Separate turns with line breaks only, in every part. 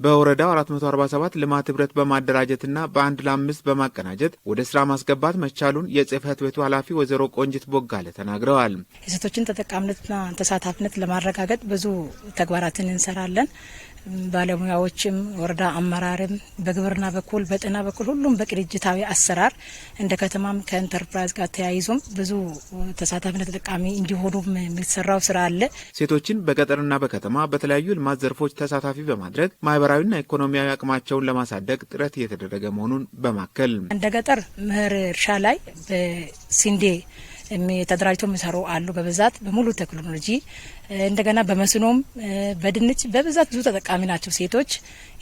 በወረዳው 447 ልማት ህብረት በማደራጀትና በአንድ ለ5 በማቀናጀት ወደ ስራ ማስገባት መቻሉን የጽህፈት ቤቱ ኃላፊ ወይዘሮ ቆንጅት ቦጋለ ተናግረዋል።
የሴቶችን ተጠቃሚነትና ተሳታፊነት ለማረጋገጥ ብዙ ተግባራትን እንሰራለን። ባለሙያዎችም ወረዳ አመራርም በግብርና በኩል በጤና በኩል ሁሉም በቅንጅታዊ አሰራር እንደ ከተማም ከኢንተርፕራይዝ ጋር ተያይዞም ብዙ ተሳታፊነት ተጠቃሚ እንዲሆኑ የሚሰራው ስራ አለ።
ሴቶችን በገጠርና በከተማ በተለያዩ ልማት ዘርፎች ተሳታፊ በማድረግ ማህበራዊና ኢኮኖሚያዊ አቅማቸውን ለማሳደግ ጥረት እየተደረገ መሆኑን በማከል
እንደ ገጠር ምህር እርሻ ላይ በሲንዴ ተደራጅተው የሚሰሩ አሉ። በብዛት በሙሉ ቴክኖሎጂ እንደገና በመስኖም በድንች በብዛት ብዙ ተጠቃሚ ናቸው ሴቶች።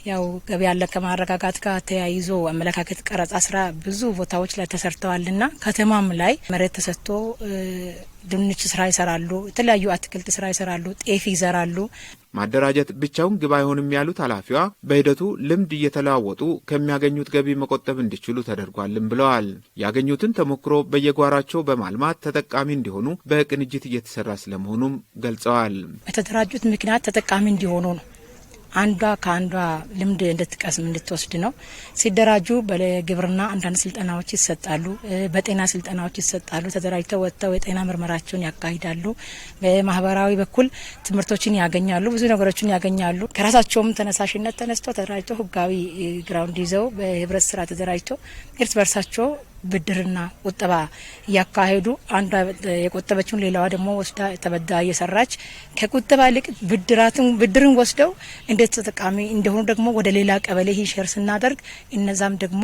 ያው ገበያ ከማረጋጋት ጋር ተያይዞ አመለካከት ቀረጻ ስራ ብዙ ቦታዎች ላይ ተሰርተዋልና ከተማም ላይ መሬት ተሰጥቶ ድንች ስራ ይሰራሉ፣ የተለያዩ አትክልት ስራ ይሰራሉ፣ ጤፍ ይዘራሉ።
ማደራጀት ብቻውን ግብ አይሆንም ያሉት ኃላፊዋ በሂደቱ ልምድ እየተለዋወጡ ከሚያገኙት ገቢ መቆጠብ እንዲችሉ ተደርጓልም ብለዋል። ያገኙትን ተሞክሮ በየጓራቸው በማልማት ተጠቃሚ እንዲሆኑ በቅንጅት እየተሰራ ስለመሆኑም ገልጸዋል።
በተደራጁት ምክንያት ተጠቃሚ እንዲሆኑ ነው። አንዷ ከአንዷ ልምድ እንድትቀስም እንድትወስድ ነው። ሲደራጁ በግብርና አንዳንድ ስልጠናዎች ይሰጣሉ፣ በጤና ስልጠናዎች ይሰጣሉ። ተደራጅተው ወጥተው የጤና ምርመራቸውን ያካሂዳሉ። በማህበራዊ በኩል ትምህርቶችን ያገኛሉ፣ ብዙ ነገሮችን ያገኛሉ። ከራሳቸውም ተነሳሽነት ተነስተው ተደራጅተው ህጋዊ ግራውንድ ይዘው በህብረት ስራ ተደራጅተው እርስ በርሳቸው ብድርና ቁጠባ እያካሄዱ አንዷ የቆጠበችውን ሌላዋ ደግሞ ወስዳ ተበዳ እየሰራች ከቁጠባ ይልቅ ብድርን ወስደው እንዴት ተጠቃሚ እንደሆኑ ደግሞ ወደ ሌላ ቀበሌ ሼር ስናደርግ እነዛም ደግሞ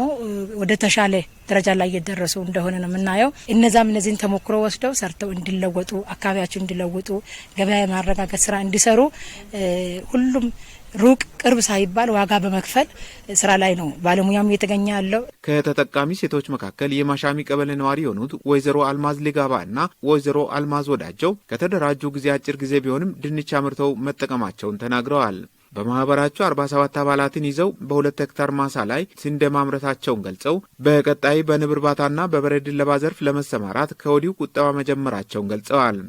ወደ ተሻለ ደረጃ ላይ እየደረሱ እንደሆነ ነው የምናየው። እነዛም እነዚህን ተሞክሮ ወስደው ሰርተው እንዲለወጡ፣ አካባቢያቸው እንዲለውጡ፣ ገበያ የማረጋጋት ስራ እንዲሰሩ ሁሉም ሩቅ ቅርብ ሳይባል ዋጋ በመክፈል ስራ ላይ ነው ባለሙያም እየተገኘ ያለው።
ከተጠቃሚ ሴቶች መካከል የማሻሚ ቀበሌ ነዋሪ የሆኑት ወይዘሮ አልማዝ ሊጋባ እና ወይዘሮ አልማዝ ወዳጀው ከተደራጁ ጊዜ አጭር ጊዜ ቢሆንም ድንች አምርተው መጠቀማቸውን ተናግረዋል። በማህበራቸው 47 አባላትን ይዘው በ2 ሄክታር ማሳ ላይ ስንዴ ማምረታቸውን ገልጸው በቀጣይ በንብ እርባታና በበሬ ድለባ ዘርፍ ለመሰማራት ከወዲሁ ቁጠባ መጀመራቸውን ገልጸዋል።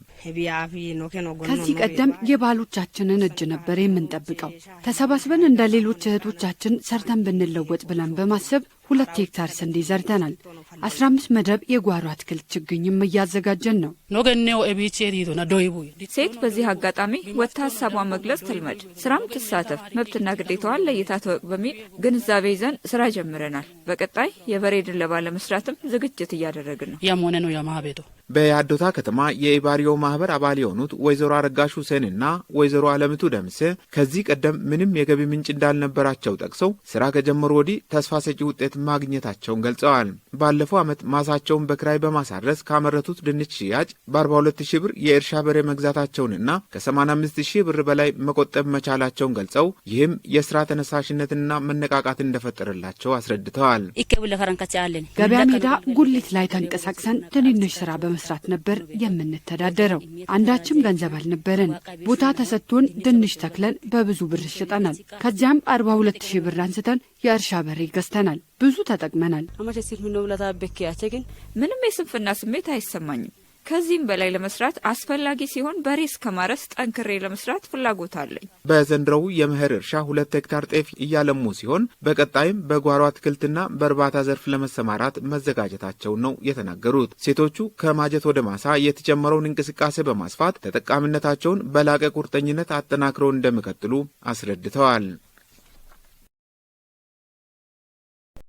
ከዚህ ቀደም የባሎቻችንን እጅ ነበር የምንጠብቀው። ተሰባስበን እንደ ሌሎች እህቶቻችን ሰርተን ብንለወጥ ብለን በማሰብ 2 ሄክታር ስንዴ ዘርተናል። 15 መደብ የጓሮ አትክልት ችግኝም እያዘጋጀን ነው።
ሴት በዚህ አጋጣሚ ወጥታ ሀሳቧን መግለጽ ትልመድ፣ ስራም ትሳተፍ፣ መብትና ግዴታዋን ለይታ ተወቅ በሚል ግንዛቤ ይዘን ስራ ጀምረናል። በቀጣይ የበሬ ድለባ ለመስራትም ዝግጅት እያደረግን ነው።
ያም ሆነ ነው ያማቤቶ
በአዶታ ከተማ የኢባሪዮ ማህበር አባል የሆኑት ወይዘሮ አረጋሹ ሁሴንና ወይዘሮ አለምቱ ደምሴ ከዚህ ቀደም ምንም የገቢ ምንጭ እንዳልነበራቸው ጠቅሰው ስራ ከጀመሩ ወዲህ ተስፋ ሰጪ ውጤት ማግኘታቸውን ገልጸዋል። ባለፈው ዓመት ማሳቸውን በክራይ በማሳረስ ካመረቱት ድንች ሽያጭ በ42,000 ብር የእርሻ በሬ መግዛታቸውንና ከ85,000 ብር በላይ መቆጠብ መቻላቸውን ገልጸው ይህም የስራ ተነሳሽነትና መነቃቃት እንደፈጠረላቸው አስረድተዋል።
ገበያ ሜዳ ጉሊት ላይ ተንቀሳቅሰን ትንንሽ ስራ በመስራት ነበር የምንተዳደረው። አንዳችም ገንዘብ አልነበረን። ቦታ ተሰጥቶን ድንች ተክለን በብዙ ብር ሽጠናል። ከዚያም 42,000 ብር አንስተን የእርሻ በሬ ገዝተናል። ብዙ ተጠቅመናል።
ምንም የስንፍና ስሜት አይሰማኝም። ከዚህም በላይ ለመስራት አስፈላጊ ሲሆን በሬ እስከ ማረስ ጠንክሬ ለመስራት ፍላጎት አለኝ።
በዘንድሮው የመኸር እርሻ 2 ሄክታር ጤፍ እያለሙ ሲሆን በቀጣይም በጓሮ አትክልትና በእርባታ ዘርፍ ለመሰማራት መዘጋጀታቸውን ነው የተናገሩት። ሴቶቹ ከማጀት ወደ ማሳ የተጀመረውን እንቅስቃሴ በማስፋት ተጠቃሚነታቸውን በላቀ ቁርጠኝነት አጠናክረው እንደሚቀጥሉ አስረድተዋል።